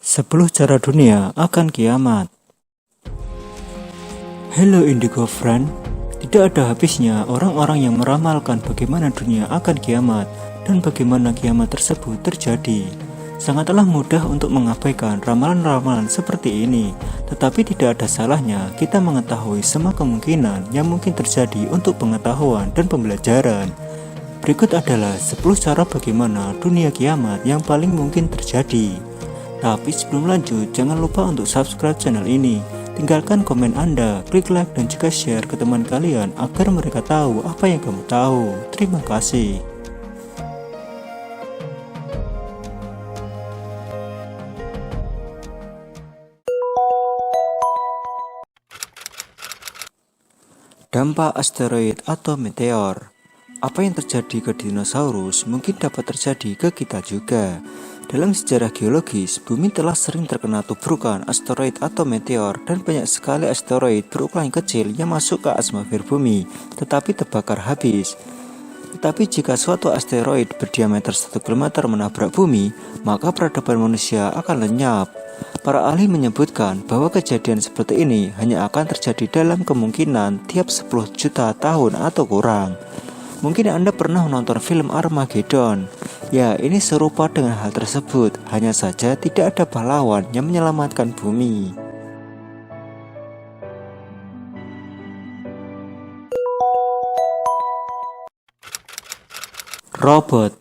10 cara dunia akan kiamat. Hello Indigo Friend, tidak ada habisnya orang-orang yang meramalkan bagaimana dunia akan kiamat dan bagaimana kiamat tersebut terjadi. Sangatlah mudah untuk mengabaikan ramalan-ramalan seperti ini, tetapi tidak ada salahnya kita mengetahui semua kemungkinan yang mungkin terjadi untuk pengetahuan dan pembelajaran. Berikut adalah 10 cara bagaimana dunia kiamat yang paling mungkin terjadi. Tapi sebelum lanjut, jangan lupa untuk subscribe channel ini. Tinggalkan komen Anda, klik like dan juga share ke teman kalian agar mereka tahu apa yang kamu tahu. Terima kasih. Dampak asteroid atau meteor. Apa yang terjadi ke dinosaurus mungkin dapat terjadi ke kita juga. Dalam sejarah geologis, bumi telah sering terkena tubrukan asteroid atau meteor dan banyak sekali asteroid berukuran kecil yang masuk ke atmosfer bumi, tetapi terbakar habis. Tetapi jika suatu asteroid berdiameter 1 km menabrak bumi, maka peradaban manusia akan lenyap. Para ahli menyebutkan bahwa kejadian seperti ini hanya akan terjadi dalam kemungkinan tiap 10 juta tahun atau kurang. Mungkin Anda pernah menonton film Armageddon. Ya, ini serupa dengan hal tersebut, hanya saja tidak ada pahlawan yang menyelamatkan bumi. Robot.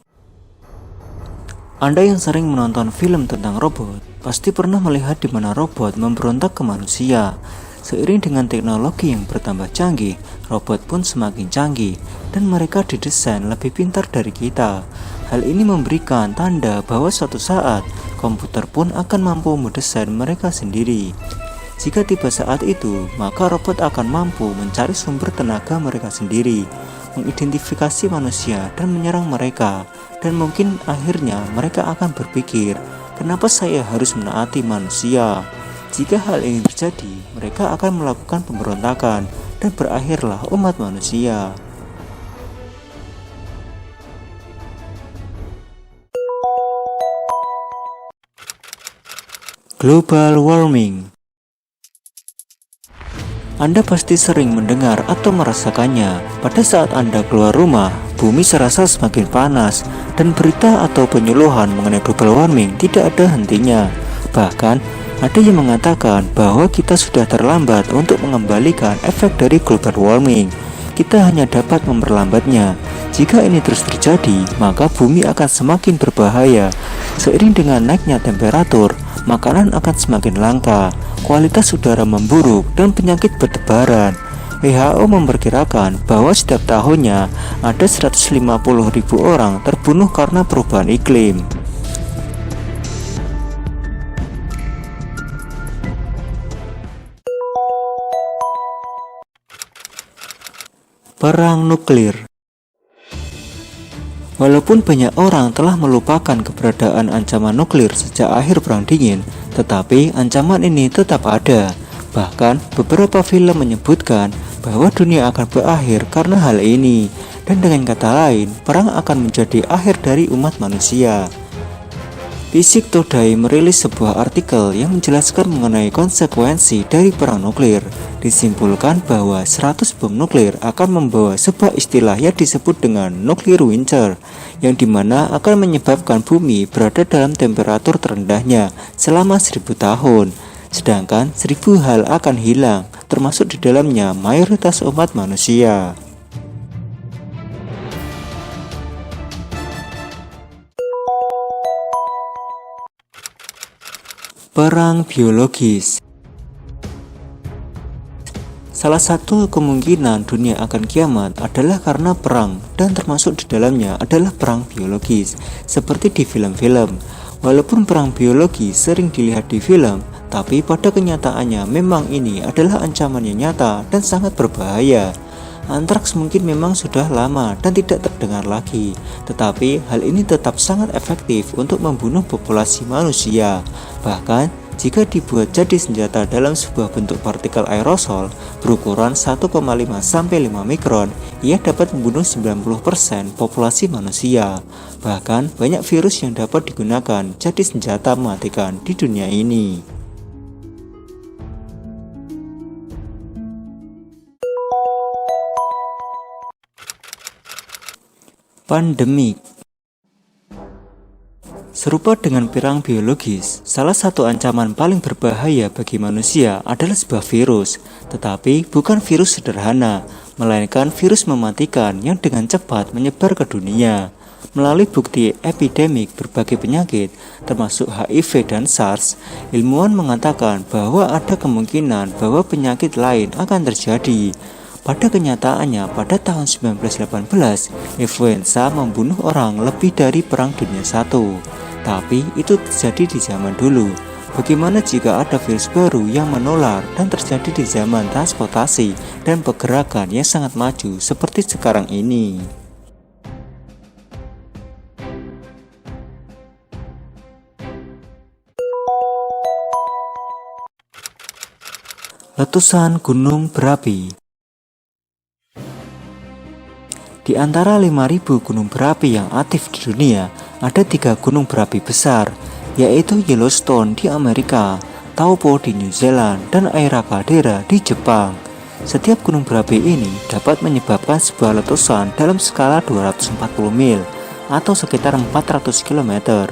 Anda yang sering menonton film tentang robot, pasti pernah melihat di mana robot memberontak ke manusia. Seiring dengan teknologi yang bertambah canggih, robot pun semakin canggih dan mereka didesain lebih pintar dari kita. Hal ini memberikan tanda bahwa suatu saat komputer pun akan mampu mendesain mereka sendiri. Jika tiba saat itu, maka robot akan mampu mencari sumber tenaga mereka sendiri, mengidentifikasi manusia dan menyerang mereka. Dan mungkin akhirnya mereka akan berpikir, kenapa saya harus menaati manusia? Jika hal ini terjadi, mereka akan melakukan pemberontakan dan berakhirlah umat manusia. Global warming. Anda pasti sering mendengar atau merasakannya. Pada saat Anda keluar rumah, bumi serasa semakin panas dan berita atau penyuluhan mengenai global warming tidak ada hentinya. Bahkan ada yang mengatakan bahwa kita sudah terlambat untuk mengembalikan efek dari global warming. Kita hanya dapat memperlambatnya. Jika ini terus terjadi, maka bumi akan semakin berbahaya. Seiring dengan naiknya temperatur, makanan akan semakin langka, kualitas udara memburuk, dan penyakit bertebaran. WHO memperkirakan bahwa setiap tahunnya ada 150.000 orang terbunuh karena perubahan iklim. Perang nuklir. Walaupun banyak orang telah melupakan keberadaan ancaman nuklir sejak akhir Perang Dingin, tetapi ancaman ini tetap ada. Bahkan beberapa film menyebutkan bahwa dunia akan berakhir karena hal ini. Dan dengan kata lain, perang akan menjadi akhir dari umat manusia. Physics Today merilis sebuah artikel yang menjelaskan mengenai konsekuensi dari perang nuklir. Disimpulkan bahwa 100 bom nuklir akan membawa sebuah istilah yang disebut dengan nuclear winter, yang dimana akan menyebabkan bumi berada dalam temperatur terendahnya selama 1000 tahun. Sedangkan 1000 hal akan hilang, termasuk di dalamnya mayoritas umat manusia. Perang biologis. Salah satu kemungkinan dunia akan kiamat adalah karena perang, dan termasuk di dalamnya adalah perang biologis, seperti di film-film. Walaupun perang biologi sering dilihat di film, tapi pada kenyataannya memang ini adalah ancaman yang nyata dan sangat berbahaya. Antraks mungkin memang sudah lama dan tidak terdengar lagi, tetapi hal ini tetap sangat efektif untuk membunuh populasi manusia. Bahkan, jika dibuat jadi senjata dalam sebuah bentuk partikel aerosol berukuran 1,5–5 mikron, ia dapat membunuh 90% populasi manusia. Bahkan, banyak virus yang dapat digunakan jadi senjata mematikan di dunia ini. Pandemik. Serupa dengan perang biologis, salah satu ancaman paling berbahaya bagi manusia adalah sebuah virus, tetapi bukan virus sederhana, melainkan virus mematikan yang dengan cepat menyebar ke dunia. Melalui bukti epidemik berbagai penyakit, termasuk HIV dan SARS, ilmuwan mengatakan bahwa ada kemungkinan bahwa penyakit lain akan terjadi. Pada kenyataannya, pada tahun 1918, influenza membunuh orang lebih dari Perang Dunia I. Tapi itu terjadi di zaman dulu. Bagaimana jika ada virus baru yang menular dan terjadi di zaman transportasi dan pergerakan yang sangat maju seperti sekarang ini? Letusan gunung berapi. Di antara 5.000 gunung berapi yang aktif di dunia, ada 3 gunung berapi besar, yaitu Yellowstone di Amerika, Taupo di New Zealand, dan Aira Caldera di Jepang. Setiap gunung berapi ini dapat menyebabkan sebuah letusan dalam skala 240 mil atau sekitar 400 km.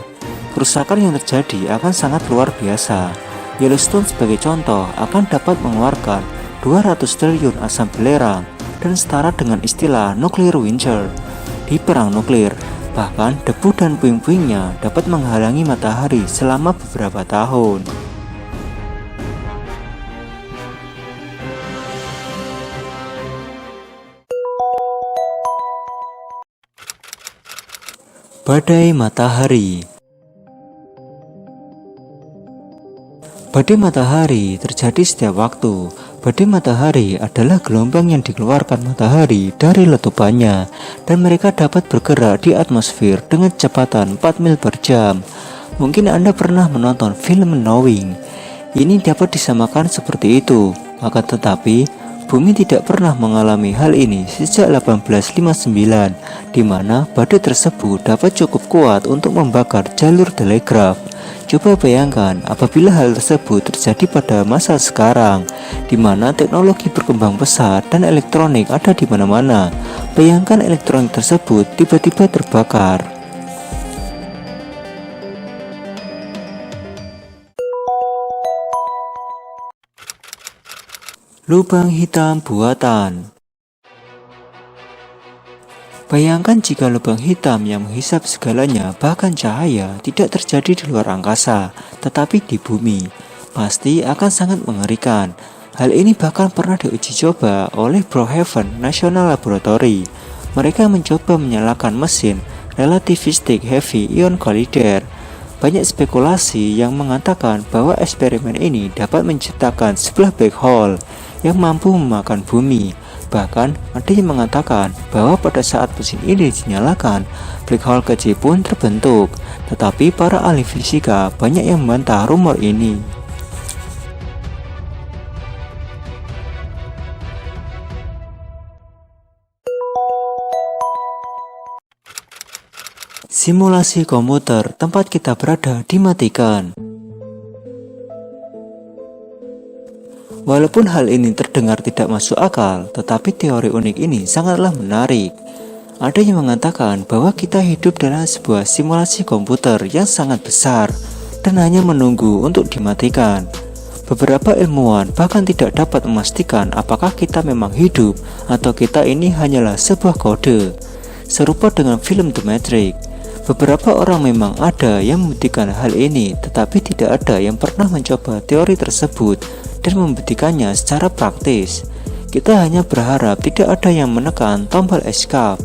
Kerusakan yang terjadi akan sangat luar biasa. Yellowstone sebagai contoh akan dapat mengeluarkan 200 triliun asam belerang dan setara dengan istilah nuclear winter. Di perang nuklir, bahkan debu dan puing-puingnya dapat menghalangi matahari selama beberapa tahun. Badai matahari. Badai matahari terjadi setiap waktu. Badai matahari adalah gelombang yang dikeluarkan matahari dari letupannya, dan mereka dapat bergerak di atmosfer dengan kecepatan 4 mil per jam. Mungkin Anda pernah menonton film Knowing. Ini dapat disamakan seperti itu, akan tetapi bumi tidak pernah mengalami hal ini sejak 1859, di mana badai tersebut dapat cukup kuat untuk membakar jalur telegraf. Coba bayangkan apabila hal tersebut terjadi pada masa sekarang, di mana teknologi berkembang pesat dan elektronik ada di mana-mana. Bayangkan elektronik tersebut tiba-tiba terbakar. Lubang hitam buatan. Bayangkan jika lubang hitam yang menghisap segalanya, bahkan cahaya, tidak terjadi di luar angkasa, tetapi di bumi. Pasti akan sangat mengerikan. Hal ini bahkan pernah diuji coba oleh Brookhaven National Laboratory. Mereka mencoba menyalakan mesin Relativistic Heavy Ion Collider. Banyak spekulasi yang mengatakan bahwa eksperimen ini dapat menciptakan sebuah black hole yang mampu memakan bumi. Bahkan ada yang mengatakan bahwa pada saat mesin ini dinyalakan, black hole kecil pun terbentuk. Tetapi para ahli fisika banyak yang membantah rumor ini. Simulasi komputer tempat kita berada dimatikan. Walaupun hal ini terdengar tidak masuk akal, tetapi teori unik ini sangatlah menarik. Ada yang mengatakan bahwa kita hidup dalam sebuah simulasi komputer yang sangat besar dan hanya menunggu untuk dimatikan. Beberapa ilmuwan bahkan tidak dapat memastikan apakah kita memang hidup atau kita ini hanyalah sebuah kode. Serupa dengan film The Matrix, beberapa orang memang ada yang membuktikan hal ini, tetapi tidak ada yang pernah mencoba teori tersebut dan membuktikannya secara praktis. Kita hanya berharap tidak ada yang menekan tombol escape.